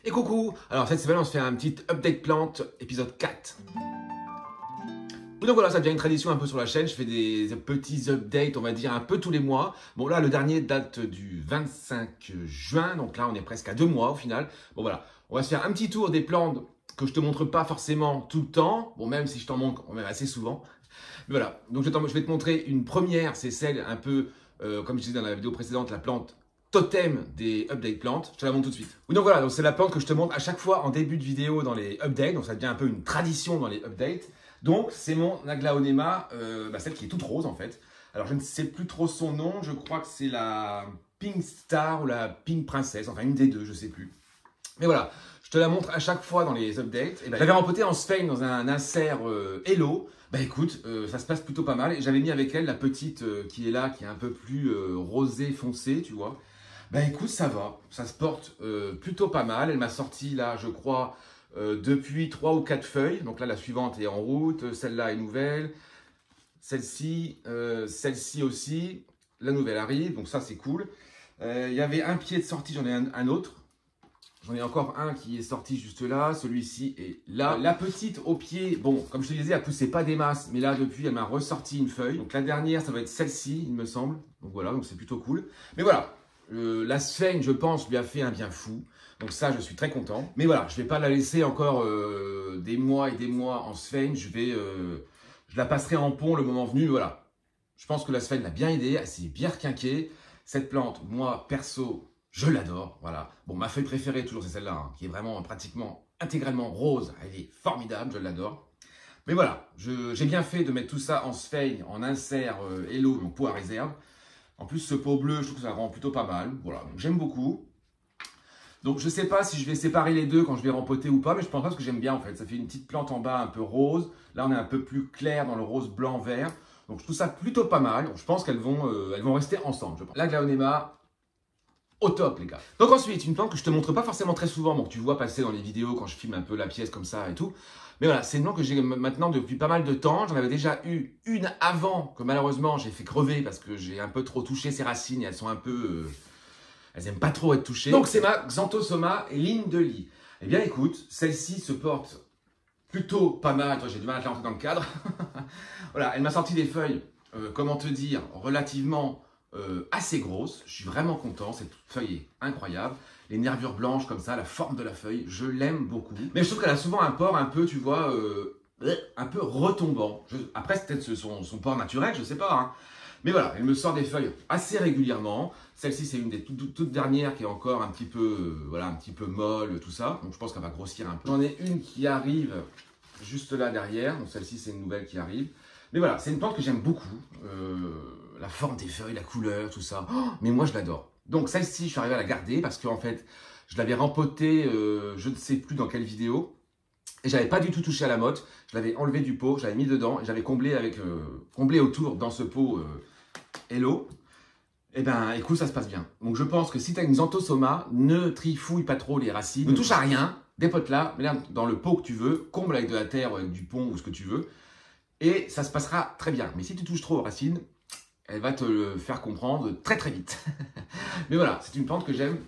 Et coucou! Alors cette semaine on se fait un petit update plante, épisode 4. Donc voilà, ça devient une tradition un peu sur la chaîne, je fais des petits updates, on va dire un peu tous les mois. Bon là, le dernier date du 25 juin, donc là on est presque à 2 mois au final. Bon voilà, on va se faire un petit tour des plantes que je te montre pas forcément tout le temps. Bon, même si je t'en montre, même assez souvent. Mais voilà, donc je vais te montrer une première, c'est celle un peu, comme je disais dans la vidéo précédente, la plante totem des update plantes. Je te la montre tout de suite. Oui, donc voilà, donc c'est la plante que je te montre à chaque fois en début de vidéo dans les updates. Donc ça devient un peu une tradition dans les updates. Donc c'est mon Aglaonema, celle qui est toute rose en fait. Alors je ne sais plus trop son nom, je crois que c'est la Pink Star ou la Pink Princess, enfin une des deux, je sais plus. Mais voilà, je te la montre à chaque fois dans les updates. Et j'avais rempoté en Sphane dans un insert Hello. Bah écoute, ça se passe plutôt pas mal. Et j'avais mis avec elle la petite qui est là, qui est un peu plus rosée foncée, tu vois. Bah écoute, ça va, ça se porte plutôt pas mal. Elle m'a sorti là, je crois, depuis 3 ou 4 feuilles. Donc là, la suivante est en route, celle-là est nouvelle. Celle-ci aussi. La nouvelle arrive, donc ça c'est cool. Il y avait un pied de sortie, j'en ai un autre. J'en ai encore un qui est sorti juste là, celui-ci est là. La petite au pied, bon, comme je te disais, elle poussait pas des masses, mais là, depuis, elle m'a ressorti une feuille. Donc la dernière, ça doit être celle-ci, il me semble. Donc voilà, donc c'est plutôt cool. Mais voilà, la Sphane, je pense, lui a fait un bien fou. Donc ça, je suis très content. Mais voilà, je vais pas la laisser encore des mois et des mois en Sphane. Je la passerai en pont le moment venu, voilà. Je pense que la Sphane l'a bien aidée, elle s'est bien requinquée. Cette plante, moi, perso, je l'adore, voilà. Bon, ma feuille préférée, toujours, c'est celle-là, hein, qui est vraiment pratiquement intégralement rose. Elle est formidable, je l'adore. Mais voilà, j'ai bien fait de mettre tout ça en Sphane, en insert Hello, donc pot à réserve. En plus, ce pot bleu, je trouve que ça rend plutôt pas mal. Voilà, donc j'aime beaucoup. Donc, je ne sais pas si je vais séparer les deux quand je vais rempoter ou pas, mais je pense pas parce que j'aime bien, en fait. Ça fait une petite plante en bas un peu rose. Là, on est un peu plus clair dans le rose blanc vert. Donc, je trouve ça plutôt pas mal. Donc, je pense qu'elles vont rester ensemble. L'Aglaonema, au top, les gars. Donc ensuite, une plante que je te montre pas forcément très souvent, bon, que tu vois passer dans les vidéos quand je filme un peu la pièce comme ça et tout. Mais voilà, c'est une plante que j'ai maintenant depuis pas mal de temps. J'en avais déjà eu une avant que malheureusement j'ai fait crever parce que j'ai un peu trop touché ses racines et elles sont un peu... elles aiment pas trop être touchées. Donc c'est ma Xanthosoma ligne de lit. Eh bien écoute, celle-ci se porte plutôt pas mal. J'ai du mal à la rentrer dans le cadre. Voilà, elle m'a sorti des feuilles, comment te dire, relativement... assez grosse, je suis vraiment content, cette feuille est incroyable, les nervures blanches comme ça, la forme de la feuille, je l'aime beaucoup, mais je trouve qu'elle a souvent un port un peu, tu vois, un peu retombant, après c'est peut-être son port naturel, je sais pas, hein. Mais voilà, elle me sort des feuilles assez régulièrement, celle-ci c'est une des toutes dernières qui est encore un petit peu, voilà, un petit peu molle, tout ça, donc je pense qu'elle va grossir un peu. J'en ai une qui arrive juste là derrière, donc celle-ci c'est une nouvelle qui arrive, mais voilà, c'est une plante que j'aime beaucoup, la forme des feuilles, la couleur, tout ça. Oh, mais moi, je l'adore. Donc, celle-ci, je suis arrivé à la garder parce qu'en fait, je l'avais rempotée, je ne sais plus dans quelle vidéo. Et j'avais pas du tout touché à la motte. Je l'avais enlevé du pot, j'avais mis dedans et j'avais comblé autour dans ce pot Hello. Eh ben, écoute, ça se passe bien. Donc, je pense que si tu as une Xanthosoma, ne trifouille pas trop les racines. Ne touche à rien, dépote-la, mets-la dans le pot que tu veux, comble avec de la terre, avec du pont ou ce que tu veux. Et ça se passera très bien. Mais si tu touches trop aux racines, elle va te le faire comprendre très très vite. Mais voilà, c'est une plante que j'aime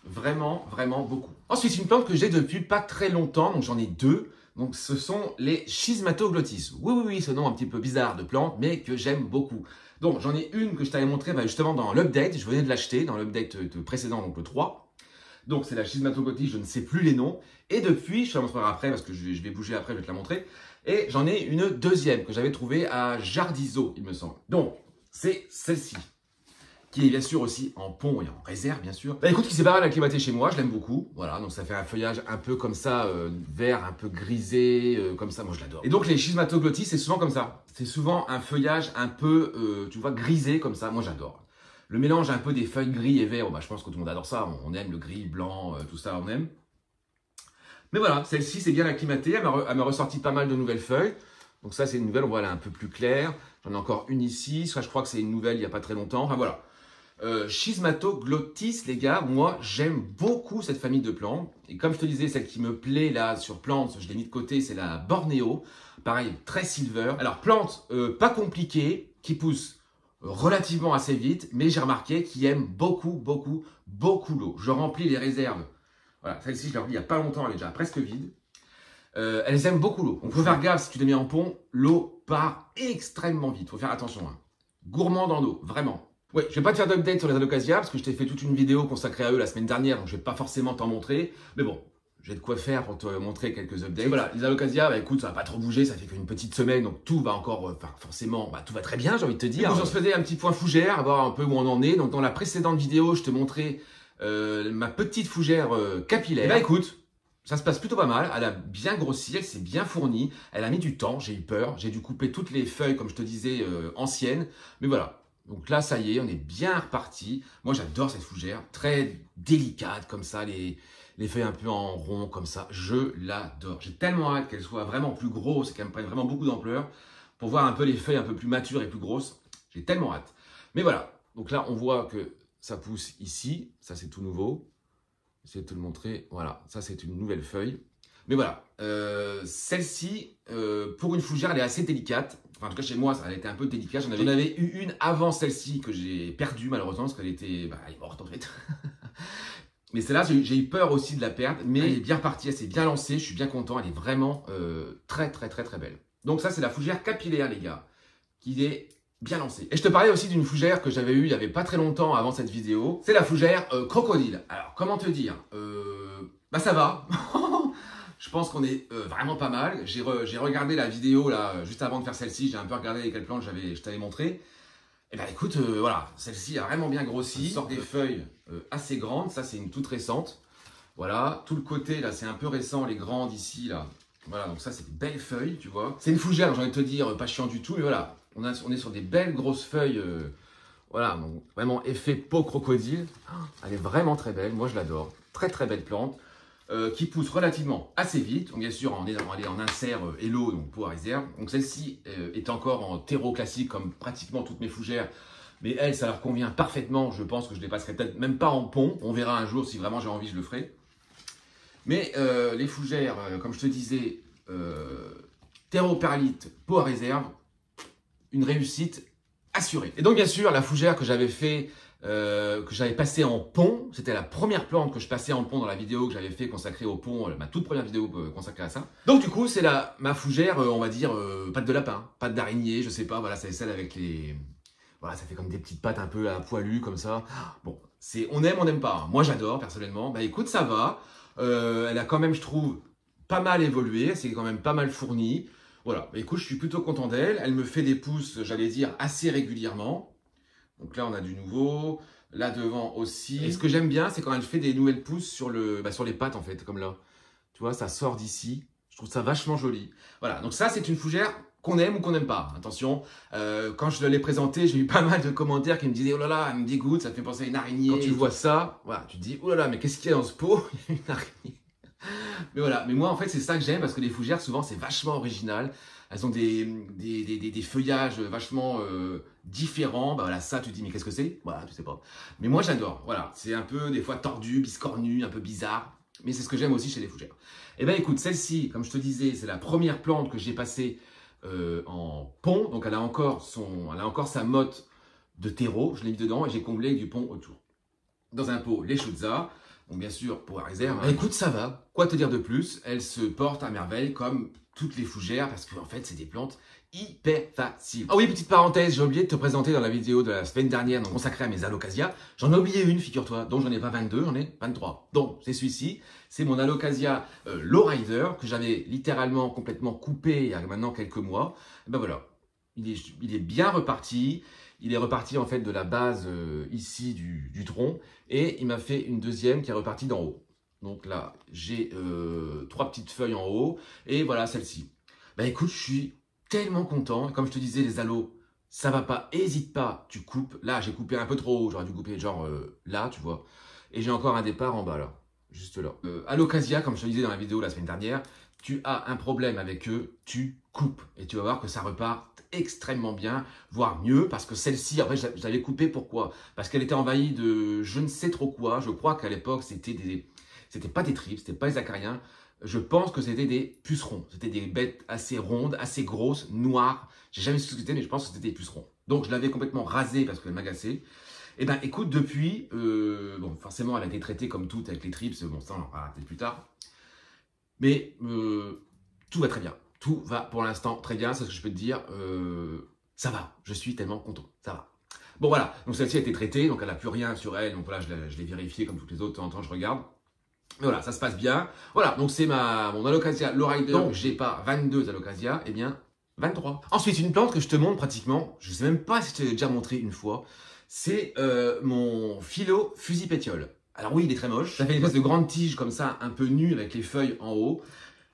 vraiment, vraiment beaucoup. Ensuite, c'est une plante que j'ai depuis pas très longtemps, donc j'en ai deux. Donc ce sont les Schismatoglottis. Oui, ce nom un petit peu bizarre de plante, mais que j'aime beaucoup. Donc j'en ai une que je t'avais montré justement dans l'update, je venais de l'acheter dans l'update précédent, donc le 3. Donc c'est la Schismatoglottis, je ne sais plus les noms. Et depuis, je te la montrerai après, parce que je vais bouger après, je vais te la montrer. Et j'en ai une deuxième que j'avais trouvée à Jardizo, il me semble. Donc, c'est celle-ci, qui est bien sûr aussi en pont et en réserve, bien sûr. Bah écoute, qui s'est pas mal acclimaté chez moi, je l'aime beaucoup. Voilà, donc ça fait un feuillage un peu comme ça, vert, un peu grisé, comme ça, moi je l'adore. Et donc les Schismatoglottis, c'est souvent comme ça. C'est souvent un feuillage un peu, tu vois, grisé comme ça, moi j'adore. Le mélange un peu des feuilles gris et vert, bah, je pense que tout le monde adore ça, on aime le gris, blanc, tout ça, on aime. Mais voilà, celle-ci c'est bien acclimatée, elle m'a ressorti pas mal de nouvelles feuilles. Donc ça, c'est une nouvelle, on voit, elle est un peu plus claire. J'en ai encore une ici, ça je crois que c'est une nouvelle il n'y a pas très longtemps. Enfin voilà. Schismatoglottis, les gars, moi j'aime beaucoup cette famille de plantes. Et comme je te disais, celle qui me plaît là sur plantes, je l'ai mis de côté, c'est la Bornéo. Pareil, très silver. Alors plante pas compliquée, qui pousse relativement assez vite, mais j'ai remarqué qu'il aime beaucoup l'eau. Je remplis les réserves Voilà, celle-ci, je l'ai remis il n'y a pas longtemps, elle est déjà presque vide. Elles aiment beaucoup l'eau. On peut faire gaffe, si tu les mets en pont, l'eau part extrêmement vite. Il faut faire attention. Hein. Gourmand en eau, vraiment. Ouais, je vais pas te faire d'update sur les Alocasia parce que je t'ai fait toute une vidéo consacrée à eux la semaine dernière, donc je vais pas forcément t'en montrer. Mais bon, j'ai de quoi faire pour te montrer quelques updates. Et voilà, les Alocasia, bah écoute, ça va pas trop bouger, ça fait qu'une petite semaine, donc tout va encore, forcément, tout va très bien, j'ai envie de te dire. Donc, on se faisait un petit point fougère, voir un peu où on en est. Donc dans la précédente vidéo, je te montrais ma petite fougère capillaire. Et bah écoute, ça se passe plutôt pas mal, elle a bien grossi, elle s'est bien fournie, elle a mis du temps, j'ai eu peur, j'ai dû couper toutes les feuilles, comme je te disais, anciennes, mais voilà. Donc là, ça y est, on est bien reparti. Moi, j'adore cette fougère, très délicate comme ça, les feuilles un peu en rond comme ça, je l'adore. J'ai tellement hâte qu'elle soit vraiment plus grosse et qu'elle me prenne vraiment beaucoup d'ampleur pour voir un peu les feuilles un peu plus matures et plus grosses. J'ai tellement hâte. Mais voilà, donc là, on voit que ça pousse ici, ça c'est tout nouveau. J'essaie de te le montrer. Voilà, ça c'est une nouvelle feuille. Mais voilà, celle-ci, pour une fougère, elle est assez délicate. Enfin, en tout cas, chez moi, elle était un peu délicate. J'en avais eu une avant celle-ci que j'ai perdue malheureusement parce qu'elle était, elle est morte en fait. Mais celle-là, j'ai eu peur aussi de la perdre. Mais elle est bien partie, elle s'est bien lancée. Je suis bien content. Elle est vraiment très belle. Donc ça, c'est la fougère capillaire, les gars, qui est bien lancé. Et je te parlais aussi d'une fougère que j'avais eue il y avait pas très longtemps avant cette vidéo. C'est la fougère crocodile. Alors, comment te dire ça va. Je pense qu'on est vraiment pas mal. J'ai regardé la vidéo là juste avant de faire celle-ci. J'ai un peu regardé les quelles plantes je t'avais montré. Et écoute, voilà, celle-ci a vraiment bien grossi. Ça sort des feuilles assez grandes. Ça, c'est une toute récente. Voilà, tout le côté là, c'est un peu récent. Les grandes ici là. Voilà, donc ça, c'est des belles feuilles, tu vois. C'est une fougère, j'ai envie de te dire, pas chiant du tout, mais voilà. On est sur des belles grosses feuilles, voilà, donc vraiment effet peau crocodile. Elle est vraiment très belle, moi je l'adore. Très belle plante, qui pousse relativement assez vite. Donc bien sûr, on est en insert Hello, donc peau à réserve. Donc celle-ci est encore en terreau classique, comme pratiquement toutes mes fougères. Mais elle, ça leur convient parfaitement. Je pense que je les passerai peut-être même pas en pont. On verra un jour, si vraiment j'ai envie, je le ferai. Mais les fougères, comme je te disais, terreau-perlite, peau à réserve, une réussite assurée. Et donc bien sûr, la fougère que j'avais fait, que j'avais passé en pont, c'était la première plante que je passais en pont dans la vidéo que j'avais fait consacrée au pont, ma toute première vidéo consacrée à ça. Donc du coup, c'est ma fougère, on va dire, patte de lapin, patte d'araignée, je sais pas, voilà, c'est celle avec les... Voilà, ça fait comme des petites pattes un peu à poilu, comme ça. Bon, on aime, on n'aime pas. Moi, j'adore, personnellement. Écoute, ça va. Elle a quand même, je trouve, pas mal évolué. C'est quand même pas mal fourni. Voilà, écoute, je suis plutôt content d'elle. Elle me fait des pousses, j'allais dire, assez régulièrement. Donc là, on a du nouveau. Là devant aussi. Et ce que j'aime bien, c'est quand elle fait des nouvelles pousses sur les pattes, en fait, comme là. Tu vois, ça sort d'ici. Je trouve ça vachement joli. Voilà, donc ça, c'est une fougère qu'on aime ou qu'on n'aime pas. Attention, quand je l'ai présenté, j'ai eu pas mal de commentaires qui me disaient « Oh là là, elle me dégoûte, ça te fait penser à une araignée. » Quand tu vois ça, voilà, tu te dis « Oh là là, mais qu'est-ce qu'il y a dans ce pot ?» Il y a une araignée. Mais voilà, mais moi en fait c'est ça que j'aime parce que les fougères souvent c'est vachement original. Elles ont des feuillages vachement différents. Voilà, ça tu te dis mais qu'est-ce que c'est? Voilà, tu sais pas. Mais moi j'adore, voilà, c'est un peu des fois tordu, biscornu, un peu bizarre. Mais c'est ce que j'aime aussi chez les fougères. Et écoute, celle-ci, comme je te disais, c'est la première plante que j'ai passée en pont. Donc elle a encore sa motte de terreau, je l'ai mis dedans et j'ai comblé avec du pont autour. Dans un pot, les Schutza. Donc bien sûr, pour la réserve. Écoute, ça va. Quoi te dire de plus? Elle se porte à merveille comme toutes les fougères parce qu'en fait, c'est des plantes hyper faciles. Ah oui, petite parenthèse, j'ai oublié de te présenter dans la vidéo de la semaine dernière donc consacrée à mes Alocasia. J'en ai oublié une, figure-toi, donc j'en ai pas 22, j'en ai 23. Donc, c'est celui-ci. C'est mon Alocasia Lowrider que j'avais littéralement complètement coupé il y a maintenant quelques mois. Et voilà, il est bien reparti. Il est reparti en fait de la base ici du tronc et il m'a fait une deuxième qui est repartie d'en haut. Donc là, j'ai 3 petites feuilles en haut et voilà celle-ci. Écoute, je suis tellement content. Comme je te disais, les aloes, ça va pas, hésite pas, tu coupes. Là, j'ai coupé un peu trop haut, j'aurais dû couper genre là, tu vois. Et j'ai encore un départ en bas là, juste là. Alocasia, comme je te disais dans la vidéo la semaine dernière, tu as un problème avec eux, tu coupes et tu vas voir que ça repart extrêmement bien, voire mieux, parce que celle-ci, après, je l'avais coupée, pourquoi? Parce qu'elle était envahie de je ne sais trop quoi. Je crois qu'à l'époque, c'était pas des tripes, c'était pas des acariens. Je pense que c'était des pucerons. C'était des bêtes assez rondes, assez grosses, noires. J'ai jamais su ce que c'était, mais je pense que c'était des pucerons. Donc, je l'avais complètement rasée parce qu'elle m'agaçait. Eh ben, écoute, depuis, bon, forcément, elle a été traitée comme toute avec les trips, bon, ça, on en parlera peut-être plus tard. Mais tout va très bien. Tout va pour l'instant très bien, c'est ce que je peux te dire. Ça va, je suis tellement content, ça va. Bon, voilà, donc celle-ci a été traitée, donc elle n'a plus rien sur elle, donc voilà, je l'ai vérifié comme toutes les autres, de temps en temps, je regarde. Mais voilà, ça se passe bien. Voilà, donc c'est mon Alocasia Lowrider. Donc, j'ai pas 22 Alocasia, eh bien, 23. Ensuite, une plante que je te montre pratiquement, je sais même pas si je te l'ai déjà montré une fois, c'est mon Philo Fusil Pétiole. Alors oui, il est très moche. Ça fait une espèce de grande tige comme ça, un peu nue avec les feuilles en haut.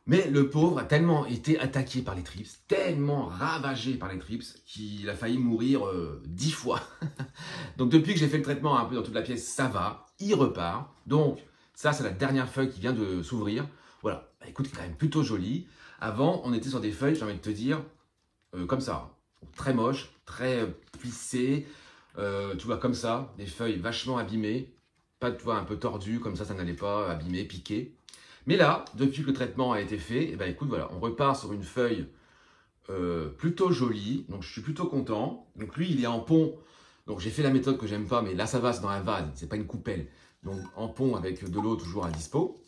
Mais le pauvre a tellement été attaqué par les trips, tellement ravagé par les trips, qu'il a failli mourir 10 fois. Donc depuis que j'ai fait le traitement un peu dans toute la pièce, ça va, il repart. Donc ça, c'est la dernière feuille qui vient de s'ouvrir. Voilà, bah, écoute, c'est quand même plutôt joli. Avant, on était sur des feuilles, j'ai envie de te dire, comme ça. Très moche, très plissé. Tu vois, comme ça, des feuilles vachement abîmées. Pas, tu vois, un peu tordues, comme ça n'allait pas, abîmé, piqué. Mais là, depuis que le traitement a été fait, eh ben, écoute, voilà, on repart sur une feuille plutôt jolie. Donc, je suis plutôt content. Donc, lui, il est en pont. Donc, j'ai fait la méthode que j'aime pas, mais là, ça va, c'est dans un vase, c'est pas une coupelle. Donc, en pont avec de l'eau toujours à dispo.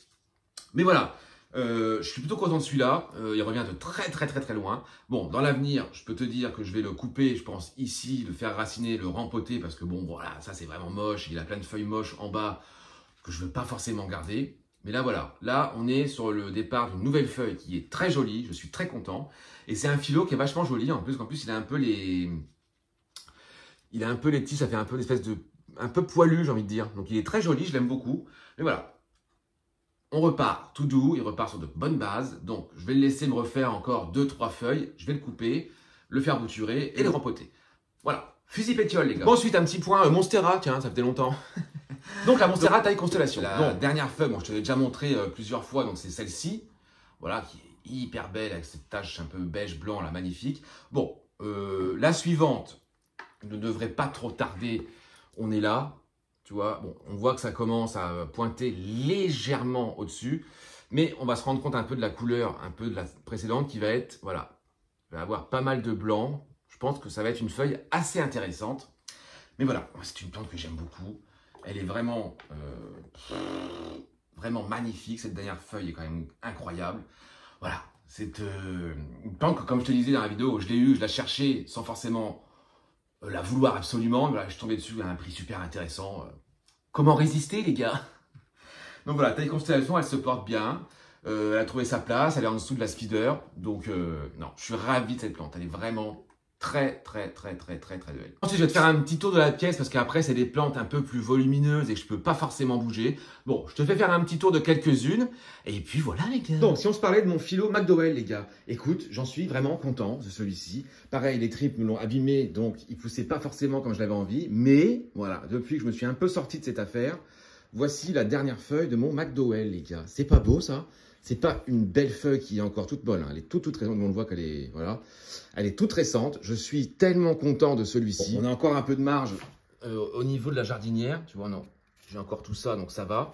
Mais voilà, je suis plutôt content de celui-là. Il revient de très loin. Bon, dans l'avenir, je peux te dire que je vais le couper, je pense ici, le faire raciner, le rempoter, parce que bon, voilà, ça, c'est vraiment moche. Il a plein de feuilles moches en bas que je veux pas forcément garder. Mais là, voilà. Là, on est sur le départ d'une nouvelle feuille qui est très jolie. Je suis très content. Et c'est un philo qui est vachement joli. En plus, il a un peu les... Il a un peu les petits, ça fait un peu une espèce de... Un peu poilu, j'ai envie de dire. Donc, il est très joli, je l'aime beaucoup. Mais voilà. On repart tout doux. Il repart sur de bonnes bases. Donc, je vais le laisser me refaire encore 2-3 feuilles. Je vais le couper, le faire bouturer et le rempoter. Voilà. Fusil pétiole, les gars. Bon, ensuite, un petit point Monstera. Tiens, ça faisait longtemps. Donc la Monstera taille constellation. La dernière feuille, bon, je te l'ai déjà montré plusieurs fois, donc c'est celle-ci, voilà, qui est hyper belle avec cette tache un peu beige blanc là, magnifique. Bon, la suivante ne devrait pas trop tarder. On est là, tu vois. Bon, on voit que ça commence à pointer légèrement au-dessus, mais on va se rendre compte un peu de la couleur, un peu de la précédente qui va être, voilà, va avoir pas mal de blanc. Je pense que ça va être une feuille assez intéressante. Mais voilà, c'est une plante que j'aime beaucoup. Elle est vraiment, vraiment magnifique. Cette dernière feuille est quand même incroyable. Voilà, c'est une plante que, comme je te disais dans la vidéo, je l'ai eue, je la cherchais sans forcément la vouloir absolument. Voilà, je suis tombé dessus à un prix super intéressant. Comment résister, les gars? Donc voilà, taille constellation, elle se porte bien. Elle a trouvé sa place, elle est en dessous de la speeder. Donc non, je suis ravi de cette plante. Elle est vraiment très belle. Ensuite, je vais te faire un petit tour de la pièce parce qu'après, c'est des plantes un peu plus volumineuses et que je peux pas forcément bouger. Bon, je te fais faire un petit tour de quelques-unes. Et puis voilà, les gars. Donc, si on se parlait de mon Philo McDowell, les gars. Écoute, j'en suis vraiment content de celui-ci. Pareil, les tripes me l'ont abîmé, donc il poussait pas forcément comme je l'avais envie. Mais voilà, depuis que je me suis un peu sorti de cette affaire, voici la dernière feuille de mon McDowell, les gars. C'est pas beau, ça? C'est pas une belle feuille qui est encore toute bonne. Hein. Elle est toute récente. On le voit qu'elle est, voilà, elle est toute récente. Je suis tellement content de celui-ci. Bon, on a encore un peu de marge au niveau de la jardinière. Tu vois, non, j'ai encore tout ça, donc ça va.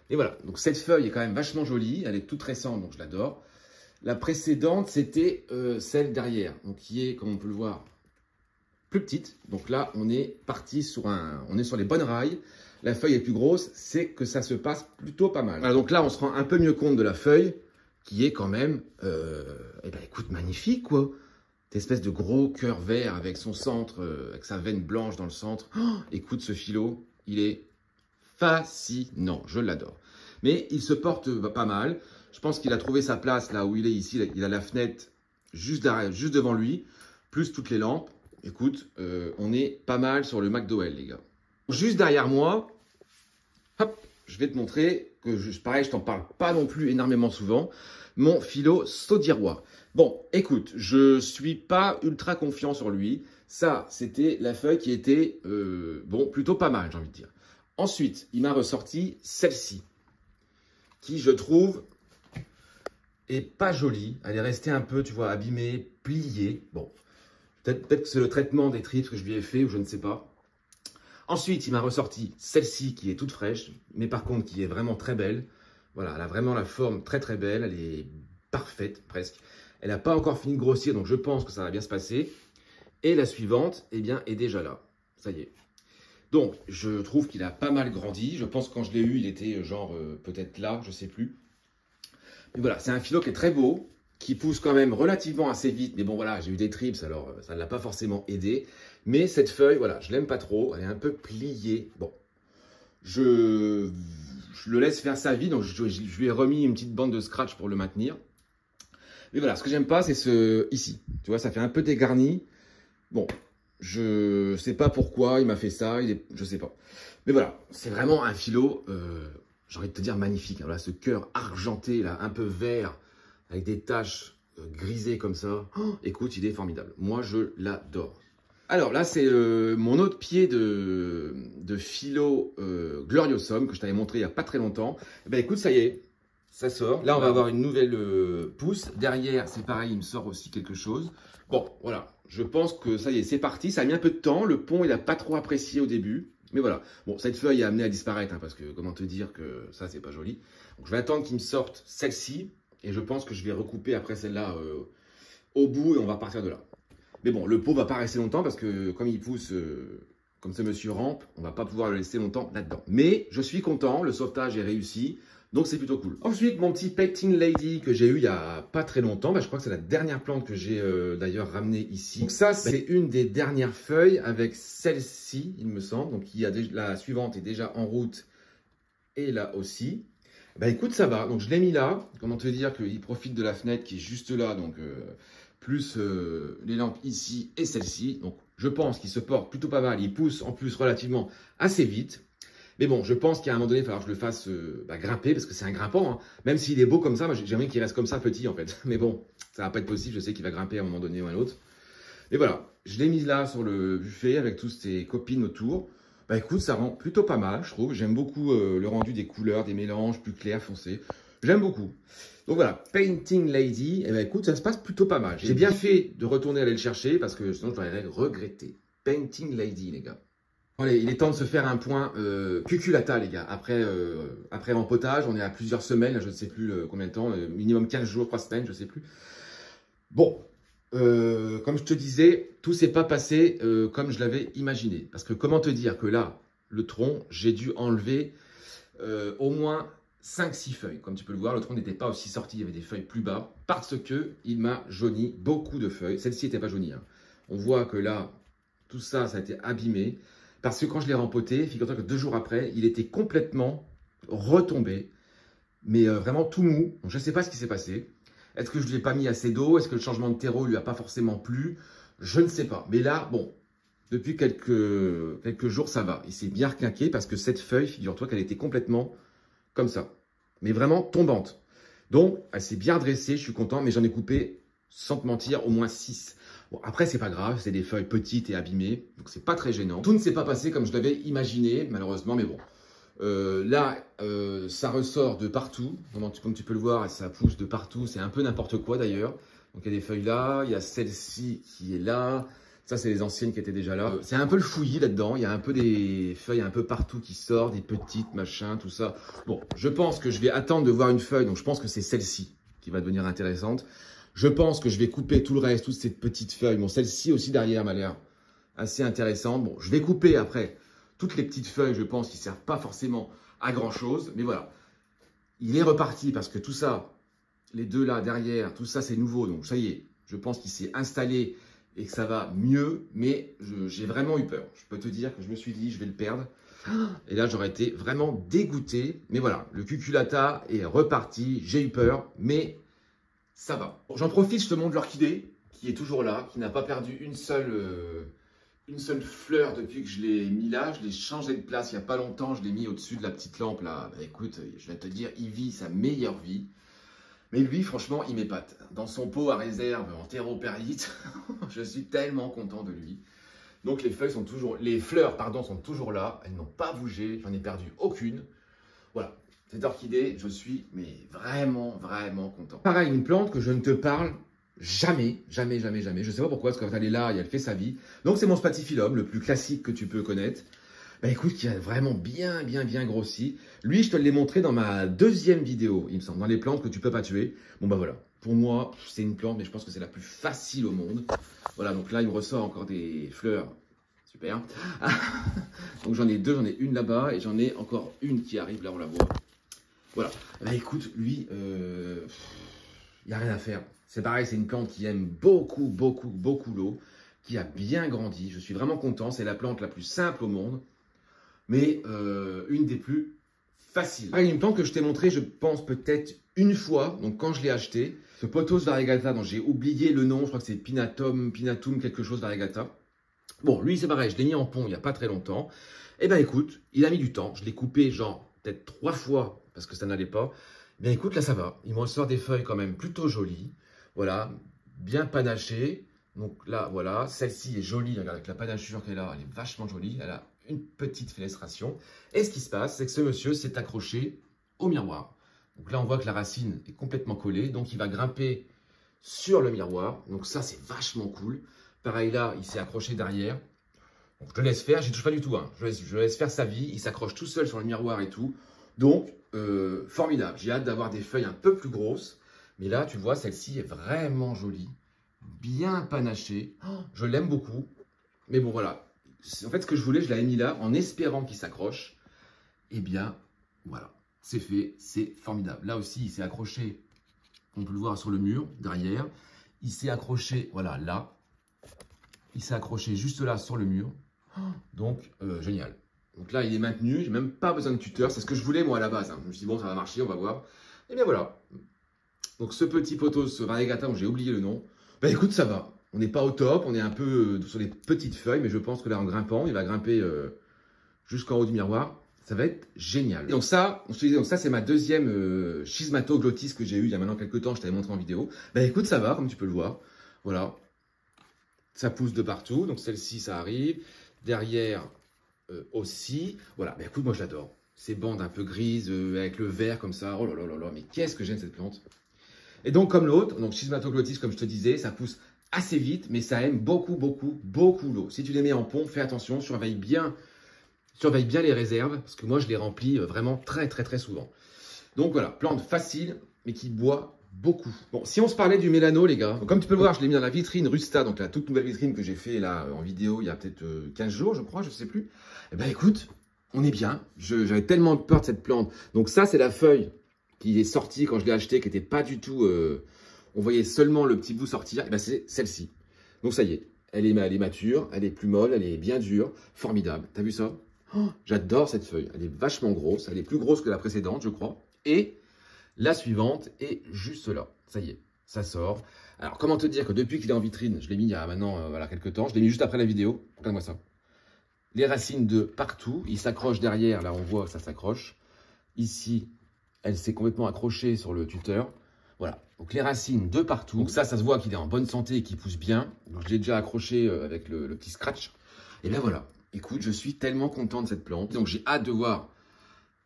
Et voilà. Donc cette feuille est quand même vachement jolie. Elle est toute récente, donc je l'adore. La précédente, c'était celle derrière, donc qui est, comme on peut le voir, plus petite. Donc là, on est parti sur on est sur les bonnes rails. La feuille est plus grosse, c'est que ça se passe plutôt pas mal. Voilà, donc là, on se rend un peu mieux compte de la feuille, qui est quand même, eh ben, écoute, magnifique, quoi. Cette espèce de gros cœur vert avec son centre, avec sa veine blanche dans le centre. Oh, écoute, ce philo, il est fascinant, je l'adore. Mais il se porte pas mal. Je pense qu'il a trouvé sa place là où il est ici. Il a la fenêtre juste derrière, juste devant lui, plus toutes les lampes. Écoute, on est pas mal sur le McDowell, les gars. Juste derrière moi, hop, je vais te montrer que, pareil, je t'en parle pas non plus énormément souvent, mon Philo Saudirois. Bon, écoute, je suis pas ultra confiant sur lui. Ça, c'était la feuille qui était, bon, plutôt pas mal, j'ai envie de dire. Ensuite, il m'a ressorti celle-ci, qui, je trouve, est pas jolie. Elle est restée un peu, tu vois, abîmée, pliée. Bon, peut-être que c'est le traitement des tripes que je lui ai fait, ou je ne sais pas. Ensuite, il m'a ressorti celle-ci qui est toute fraîche, mais par contre qui est vraiment très belle. Voilà, elle a vraiment la forme très belle, elle est parfaite presque. Elle n'a pas encore fini de grossir, donc je pense que ça va bien se passer. Et la suivante, eh bien, est déjà là. Ça y est. Donc, je trouve qu'il a pas mal grandi. Je pense que quand je l'ai eu, il était genre peut-être là, je sais plus. Mais voilà, c'est un philo qui est très beau, qui pousse quand même relativement assez vite. Mais bon, voilà, j'ai eu des trips, alors ça ne l'a pas forcément aidé. Mais cette feuille, voilà, je l'aime pas trop. Elle est un peu pliée. Bon, je le laisse faire sa vie. Donc, je lui ai remis une petite bande de scratch pour le maintenir. Mais voilà, ce que j'aime pas, c'est ce ici. Tu vois, ça fait un peu dégarni. Bon, je sais pas pourquoi il m'a fait ça. Je sais pas. Mais voilà, c'est vraiment un philo, j'ai envie de te dire magnifique. Voilà, ce cœur argenté, là, un peu vert, avec des taches grisées comme ça. Oh, écoute, il est formidable. Moi, je l'adore. Alors là, c'est mon autre pied de philo Gloriosum que je t'avais montré il n'y a pas très longtemps. Eh ben, écoute, ça y est, ça sort. Là, on va avoir une nouvelle pousse. Derrière, c'est pareil, il me sort aussi quelque chose. Bon, voilà. Je pense que ça y est, c'est parti. Ça a mis un peu de temps. Le pont, il n'a pas trop apprécié au début. Mais voilà. Bon, cette feuille est amenée à disparaître, hein, parce que comment te dire que ça, c'est pas joli. Donc, je vais attendre qu'il me sorte celle-ci. Et je pense que je vais recouper après celle-là au bout et on va partir de là. Mais bon, le pot va pas rester longtemps parce que comme il pousse, comme ce monsieur rampe, on va pas pouvoir le laisser longtemps là-dedans. Mais je suis content, le sauvetage est réussi. Donc c'est plutôt cool. Ensuite, mon petit Painting Lady que j'ai eu il y a pas très longtemps. Bah, je crois que c'est la dernière plante que j'ai d'ailleurs ramenée ici. Donc ça, c'est une des dernières feuilles avec celle-ci, il me semble. Donc il y a la suivante est déjà en route et là aussi. Bah écoute, ça va. Donc je l'ai mis là. Comment te dire qu'il profite de la fenêtre qui est juste là. Donc plus les lampes ici et celle-ci. Donc je pense qu'il se porte plutôt pas mal. Il pousse en plus relativement assez vite. Mais bon, je pense qu'à un moment donné, il va falloir que je le fasse grimper parce que c'est un grimpant. Hein. Même s'il est beau comme ça, moi j'aimerais qu'il reste comme ça petit en fait. Mais bon, ça va pas être possible. Je sais qu'il va grimper à un moment donné ou à un autre. Et voilà, je l'ai mis là sur le buffet avec toutes ses copines autour. Bah écoute, ça rend plutôt pas mal, je trouve. J'aime beaucoup le rendu des couleurs, des mélanges plus clairs, foncés. J'aime beaucoup. Donc voilà, Painting Lady, et bah écoute, ça se passe plutôt pas mal. J'ai bien fait de retourner aller le chercher parce que sinon je l'aurais regretté. Painting Lady, les gars. Allez, il est temps de se faire un point cuculata, les gars. Après l'empotage, on est à plusieurs semaines, je ne sais plus combien de temps, minimum 15 jours, 3 semaines, je ne sais plus. Bon, comme je te disais, tout s'est pas passé comme je l'avais imaginé. Parce que comment te dire que là, le tronc, j'ai dû enlever au moins 5-6 feuilles. Comme tu peux le voir, le tronc n'était pas aussi sorti, il y avait des feuilles plus bas. Parce que il m'a jauni beaucoup de feuilles. Celle-ci n'était pas jaunie. Hein. On voit que là, tout ça, ça a été abîmé. Parce que quand je l'ai rempoté, figure-toi que 2 jours après, il était complètement retombé. Mais vraiment tout mou. Donc, je ne sais pas ce qui s'est passé. Est-ce que je ne lui ai pas mis assez d'eau? Est-ce que le changement de terreau ne lui a pas forcément plu? Je ne sais pas. Mais là, bon, depuis quelques jours, ça va. Il s'est bien requinqué parce que cette feuille, figure-toi qu'elle était complètement comme ça. Mais vraiment tombante. Donc, elle s'est bien dressée, je suis content, mais j'en ai coupé, sans te mentir, au moins 6. Bon, après, c'est pas grave, c'est des feuilles petites et abîmées, donc c'est pas très gênant. Tout ne s'est pas passé comme je l'avais imaginé, malheureusement, mais bon. Là, ça ressort de partout, comme tu peux le voir, ça pousse de partout, c'est un peu n'importe quoi d'ailleurs. Donc il y a des feuilles là, il y a celle-ci qui est là, ça c'est les anciennes qui étaient déjà là. C'est un peu le fouillis là-dedans, il y a un peu des feuilles un peu partout qui sortent, des petites, machin, tout ça. Bon, je pense que je vais attendre de voir une feuille, donc je pense que c'est celle-ci qui va devenir intéressante. Je pense que je vais couper tout le reste, toutes ces petites feuilles. Bon, celle-ci aussi derrière m'a l'air assez intéressante. Bon, je vais couper après toutes les petites feuilles, je pense, qui ne servent pas forcément à grand-chose. Mais voilà, il est reparti parce que tout ça, les deux là derrière, tout ça c'est nouveau. Donc ça y est, je pense qu'il s'est installé et que ça va mieux. Mais j'ai vraiment eu peur. Je peux te dire que je me suis dit, je vais le perdre. Et là, j'aurais été vraiment dégoûté. Mais voilà, le cuculata est reparti. J'ai eu peur, mais ça va. Bon, j'en profite, je te montre l'orchidée qui est toujours là, qui n'a pas perdu une seule fleur depuis que je l'ai mis là. Je l'ai changé de place il n'y a pas longtemps. Je l'ai mis au-dessus de la petite lampe là. Bah, écoute, je vais te dire, il vit sa meilleure vie. Mais lui, franchement, il m'épate. Dans son pot à réserve en terreau-perlite, je suis tellement content de lui. Donc les fleurs, pardon, sont toujours là. Elles n'ont pas bougé. J'en ai perdu aucune. Voilà. Cette orchidée, je suis mais vraiment, vraiment content. Pareil, une plante que je ne te parle jamais, jamais, jamais, jamais. Je ne sais pas pourquoi, parce que quand elle est là, elle fait sa vie. Donc c'est mon spathiphyllum, le plus classique que tu peux connaître. Bah écoute, qui a vraiment bien, bien, bien grossi. Lui, je te l'ai montré dans ma deuxième vidéo, il me semble, dans les plantes que tu peux pas tuer. Bon bah voilà, pour moi, c'est une plante, mais je pense que c'est la plus facile au monde. Voilà, donc là, il me ressort encore des fleurs super. Donc j'en ai deux, j'en ai une là-bas et j'en ai encore une qui arrive, là on la voit. Voilà. Bah écoute, lui, il n'y a rien à faire. C'est pareil, c'est une plante qui aime beaucoup, beaucoup, beaucoup l'eau, qui a bien grandi. Je suis vraiment content, c'est la plante la plus simple au monde, mais une des plus faciles. Ah, une plante que je t'ai montré, je pense peut-être une fois, donc quand je l'ai acheté, ce Pothos variegata dont j'ai oublié le nom, je crois que c'est Pinatum quelque chose variegata. Bon, lui c'est pareil, je l'ai mis en pont il n'y a pas très longtemps. Eh bien écoute, il a mis du temps, je l'ai coupé genre peut-être 3 fois parce que ça n'allait pas. Eh bien écoute, là ça va, il me ressort des feuilles quand même plutôt jolies, voilà, bien panachées. Donc là, voilà, celle-ci est jolie, regarde, avec la panachure qu'elle a, elle est vachement jolie, elle a une petite fenestration. Et ce qui se passe, c'est que ce monsieur s'est accroché au miroir. Donc là, on voit que la racine est complètement collée, donc il va grimper sur le miroir. Donc ça, c'est vachement cool. Pareil là, il s'est accroché derrière. Donc je le laisse faire, j'y touche pas du tout. Hein. Je laisse faire sa vie, il s'accroche tout seul sur le miroir et tout. Donc, formidable. J'ai hâte d'avoir des feuilles un peu plus grosses. Mais là, tu vois, celle-ci est vraiment jolie. Bien panachée. Oh, je l'aime beaucoup. Mais bon, voilà. En fait, ce que je voulais, je l'avais mis là en espérant qu'il s'accroche. Eh bien, voilà. C'est fait, c'est formidable. Là aussi, il s'est accroché, on peut le voir sur le mur, derrière. Il s'est accroché, voilà, là. Il s'est accroché juste là, sur le mur. Donc, génial. Donc là, il est maintenu. J'ai même pas besoin de tuteur. C'est ce que je voulais, moi, à la base. Hein. Je me suis dit, bon, ça va marcher, on va voir. Et bien, voilà. Donc, ce petit Pothos variegata dont j'ai oublié le nom. Ben, écoute, ça va. On n'est pas au top. On est un peu sur les petites feuilles. Mais je pense que là, en grimpant, il va grimper jusqu'en haut du miroir. Ça va être génial. Et donc ça, c'est ma deuxième schismatoglottis que j'ai eu il y a maintenant quelques temps. Je t'avais montré en vidéo. Ben écoute, ça va, comme tu peux le voir. Voilà. Ça pousse de partout. Donc celle-ci, ça arrive. Derrière aussi. Voilà. Ben écoute, moi je l'adore. Ces bandes un peu grises avec le vert comme ça. Oh là là là là. Mais qu'est-ce que j'aime cette plante. Et donc comme l'autre, donc schismatoglottis, comme je te disais, ça pousse assez vite, mais ça aime beaucoup, beaucoup, beaucoup l'eau. Si tu les mets en pont, fais attention, surveille bien les réserves, parce que moi, je les remplis vraiment très, très, très souvent. Donc voilà, plante facile, mais qui boit beaucoup. Bon, si on se parlait du mélano, les gars, donc, comme tu peux le voir, je l'ai mis dans la vitrine Rusta, donc la toute nouvelle vitrine que j'ai fait là en vidéo il y a peut-être 15 jours, je crois, je sais plus. Eh ben écoute, on est bien. J'avais tellement peur de cette plante. Donc ça, c'est la feuille qui est sortie quand je l'ai achetée, qui n'était pas du tout... on voyait seulement le petit bout sortir. Eh ben c'est celle-ci. Donc ça y est, elle est mature, elle est plus molle, elle est bien dure, formidable. T'as vu ça? Oh, j'adore cette feuille, elle est vachement grosse, elle est plus grosse que la précédente, je crois. Et la suivante est juste là, ça y est, ça sort. Alors, comment te dire que depuis qu'il est en vitrine, je l'ai mis il y a maintenant voilà, quelques temps, je l'ai mis juste après la vidéo, regarde-moi ça. Les racines de partout, il s'accroche derrière, là on voit que ça s'accroche. Ici, elle s'est complètement accrochée sur le tuteur. Voilà, donc les racines de partout. Donc ça se voit qu'il est en bonne santé et qu'il pousse bien. Donc je l'ai déjà accroché avec le petit scratch. Et bien voilà. Écoute, je suis tellement content de cette plante. Donc, j'ai hâte de voir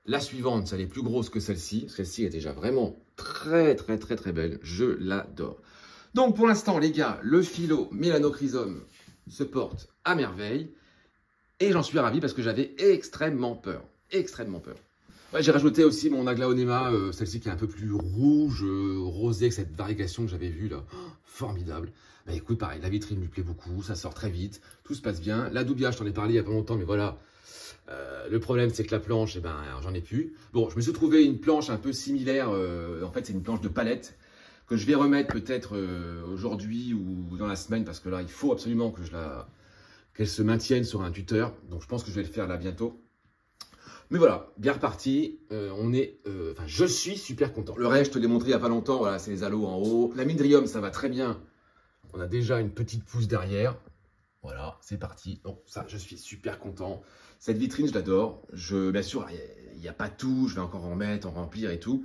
la suivante. Ça, elle est plus grosse que celle-ci. Celle-ci est déjà vraiment très, très, très, très belle. Je l'adore. Donc, pour l'instant, les gars, le philo mélanochrysum se porte à merveille. Et j'en suis ravi parce que j'avais extrêmement peur. Extrêmement peur. Ouais, j'ai rajouté aussi mon aglaonema, celle-ci qui est un peu plus rouge, rosée, avec cette variegation que j'avais vue là. Oh, formidable. Bah écoute, pareil, la vitrine lui plaît beaucoup, ça sort très vite, tout se passe bien. La doubia, je t'en ai parlé il n'y a pas longtemps, mais voilà. Le problème, c'est que la planche, eh ben, j'en ai plus. Bon, je me suis trouvé une planche un peu similaire. En fait, c'est une planche de palette que je vais remettre peut-être aujourd'hui ou dans la semaine parce que là, il faut absolument que qu'elle se maintienne sur un tuteur. Donc, je pense que je vais le faire là bientôt. Mais voilà, bien reparti, je suis super content. Le reste, je te l'ai montré il n'y a pas longtemps, voilà, c'est les halos en haut. La Midrium, ça va très bien. On a déjà une petite pousse derrière. Voilà, c'est parti. Donc ça, je suis super content. Cette vitrine, je l'adore. Bien sûr, il n'y a pas tout, je vais encore en mettre, en remplir et tout.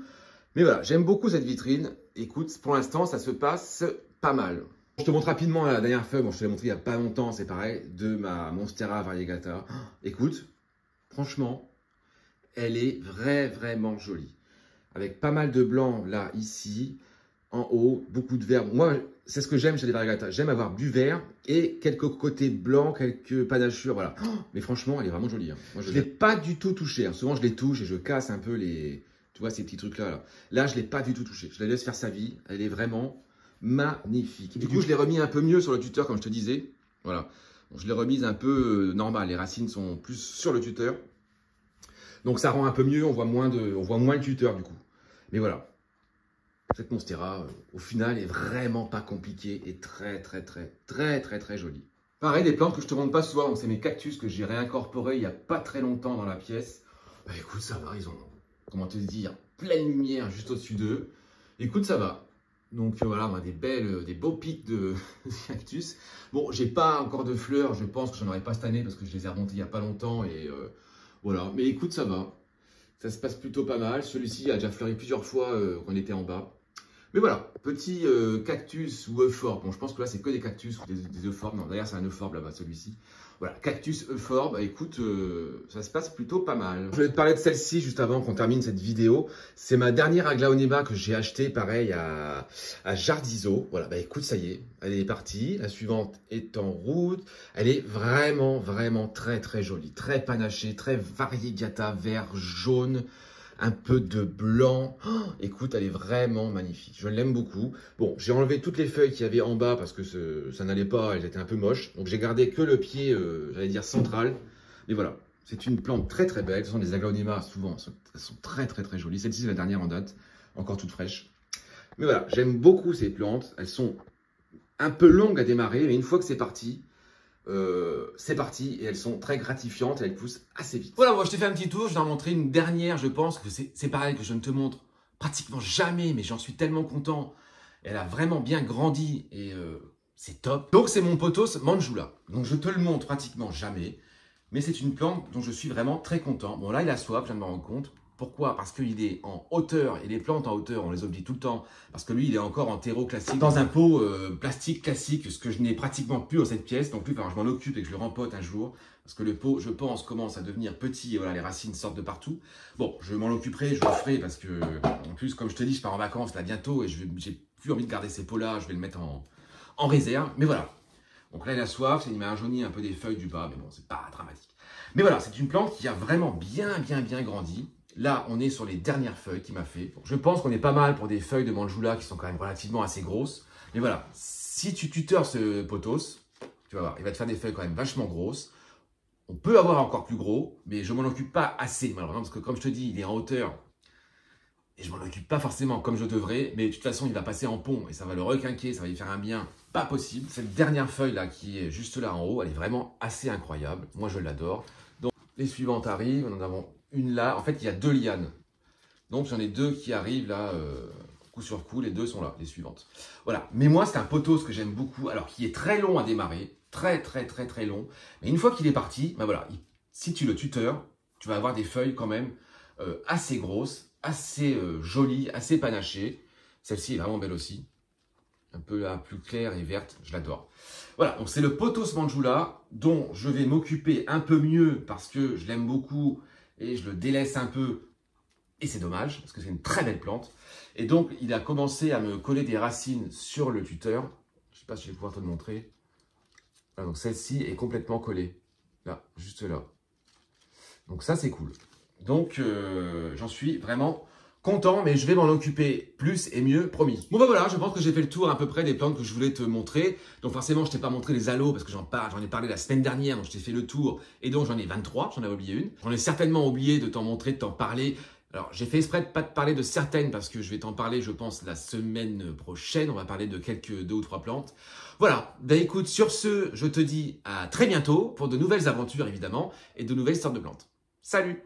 Mais voilà, j'aime beaucoup cette vitrine. Écoute, pour l'instant, ça se passe pas mal. Je te montre rapidement la dernière feuille, bon, je te l'ai montré il n'y a pas longtemps, c'est pareil, de ma Monstera variegata. Écoute, franchement... elle est vraiment jolie. Avec pas mal de blanc là, ici, en haut, beaucoup de vert. Moi, c'est ce que j'aime chez les variegata. J'aime avoir du vert et quelques côtés blancs, quelques panachures, voilà. Oh, mais franchement, elle est vraiment jolie. Hein. Moi, je ne l'ai pas du tout touchée. Hein. Souvent, je les touche et je casse un peu les... Tu vois, ces petits trucs-là. Là, je ne l'ai pas du tout touchée. Je la laisse faire sa vie. Elle est vraiment magnifique. Du coup, je l'ai remis un peu mieux sur le tuteur, comme je te disais. Voilà. Bon, je l'ai remise un peu normale, les racines sont plus sur le tuteur. Donc ça rend un peu mieux, on voit moins le tuteur du coup. Mais voilà, cette Monstera, au final, est vraiment pas compliquée et très jolie. Pareil, des plantes que je te montre pas souvent, donc c'est mes cactus que j'ai réincorporés il y a pas très longtemps dans la pièce. Bah écoute, ça va, ils ont, comment te dire, pleine lumière juste au-dessus d'eux. Écoute, ça va. Donc voilà, on a des beaux pics de cactus. Bon, j'ai pas encore de fleurs, je pense que j'en aurai pas cette année parce que je les ai remontées il y a pas longtemps et voilà. Mais écoute, ça va. Ça se passe plutôt pas mal. Celui-ci a déjà fleuri plusieurs fois quand on était en bas. Mais voilà, petit cactus ou euphorbes. Bon, je pense que là, c'est que des cactus ou des euphorbes. Non, d'ailleurs, c'est un euphorbes là-bas, celui-ci. Voilà, cactus euphorbes. Bah, écoute, ça se passe plutôt pas mal. Je voulais te parler de celle-ci juste avant qu'on termine cette vidéo. C'est ma dernière aglaonema que j'ai achetée, pareil, à Jardizo. Voilà, bah écoute, ça y est, elle est partie. La suivante est en route. Elle est vraiment très jolie. Très panachée, très variegata, vert, jaune. Un peu de blanc. Oh, écoute, elle est vraiment magnifique. Je l'aime beaucoup. Bon, j'ai enlevé toutes les feuilles qu'il y avait en bas parce que ça n'allait pas, elles étaient un peu moches. Donc j'ai gardé que le pied, j'allais dire central. Mais voilà, c'est une plante très belle. Ce sont des aglaonemas, souvent, elles sont très jolies. Celle-ci, c'est la dernière en date, encore toute fraîche. Mais voilà, j'aime beaucoup ces plantes. Elles sont un peu longues à démarrer, mais une fois que c'est parti et elles sont très gratifiantes et elles poussent assez vite. Voilà, moi je t'ai fait un petit tour, je vais en montrer une dernière, je pense que c'est pareil que je ne te montre pratiquement jamais, mais j'en suis tellement content. Elle a vraiment bien grandi et c'est top. Donc c'est mon pothos Manjula. Donc je te le montre pratiquement jamais, mais c'est une plante dont je suis vraiment très content. Bon là il a soif, je viens de me rendre compte. Pourquoi? Parce qu'il est en hauteur, et les plantes en hauteur, on les oublie tout le temps, parce que lui, il est encore en terreau classique, dans un pot plastique classique, ce que je n'ai pratiquement plus dans cette pièce, donc lui, enfin, je m'en occupe et que je le rempote un jour, parce que le pot, je pense, commence à devenir petit, et voilà, les racines sortent de partout. Bon, je m'en occuperai, je le ferai, parce que, en plus, comme je te dis, je pars en vacances là bientôt, et j'ai plus envie de garder ces pots-là, je vais le mettre en réserve, mais voilà. Donc là, il a soif, il m'a jauni un peu des feuilles du bas, mais bon, c'est pas dramatique. Mais voilà, c'est une plante qui a vraiment bien grandi. Là, on est sur les dernières feuilles qu'il m'a fait. Bon, je pense qu'on est pas mal pour des feuilles de Manjula qui sont quand même relativement assez grosses. Mais voilà, si tu tuteurs ce pothos, tu vas voir, il va te faire des feuilles quand même vachement grosses. On peut avoir encore plus gros, mais je m'en occupe pas assez malheureusement parce que comme je te dis, il est en hauteur. Et je m'en occupe pas forcément comme je devrais, mais de toute façon, il va passer en pont et ça va le requinquer, ça va lui faire un bien pas possible. Cette dernière feuille là qui est juste là en haut, elle est vraiment assez incroyable. Moi, je l'adore. Donc, les suivantes arrivent, nous en avons une là. En fait, il y a 2 lianes. Donc, j'en ai 2 qui arrivent là, coup sur coup. Les 2 sont là, les suivantes. Voilà. Mais moi, c'est un pothos que j'aime beaucoup. Alors, qui est très long à démarrer. Très long. Mais une fois qu'il est parti, ben voilà. Si tu le tuteurs, tu vas avoir des feuilles quand même assez grosses, assez jolies, assez panachées. Celle-ci est vraiment belle aussi. Un peu là, plus claire et verte. Je l'adore. Voilà, donc c'est le pothos Manjula dont je vais m'occuper un peu mieux parce que je l'aime beaucoup et je le délaisse un peu. Et c'est dommage parce que c'est une très belle plante. Et donc, il a commencé à me coller des racines sur le tuteur. Je ne sais pas si je vais pouvoir te le montrer. Voilà, donc celle-ci est complètement collée. Là, juste là. Donc ça, c'est cool. Donc, j'en suis vraiment content, mais je vais m'en occuper plus et mieux, promis. Bon bah voilà, je pense que j'ai fait le tour à peu près des plantes que je voulais te montrer. Donc forcément, je t'ai pas montré les aloes parce que j'en ai parlé la semaine dernière, donc je t'ai fait le tour. Et donc j'en ai 23, j'en avais oublié une. J'en ai certainement oublié de t'en montrer, de t'en parler. Alors j'ai fait exprès de pas te parler de certaines parce que je vais t'en parler, je pense, la semaine prochaine. On va parler de quelques 2 ou 3 plantes. Voilà, bah écoute, sur ce, je te dis à très bientôt pour de nouvelles aventures évidemment et de nouvelles sortes de plantes. Salut!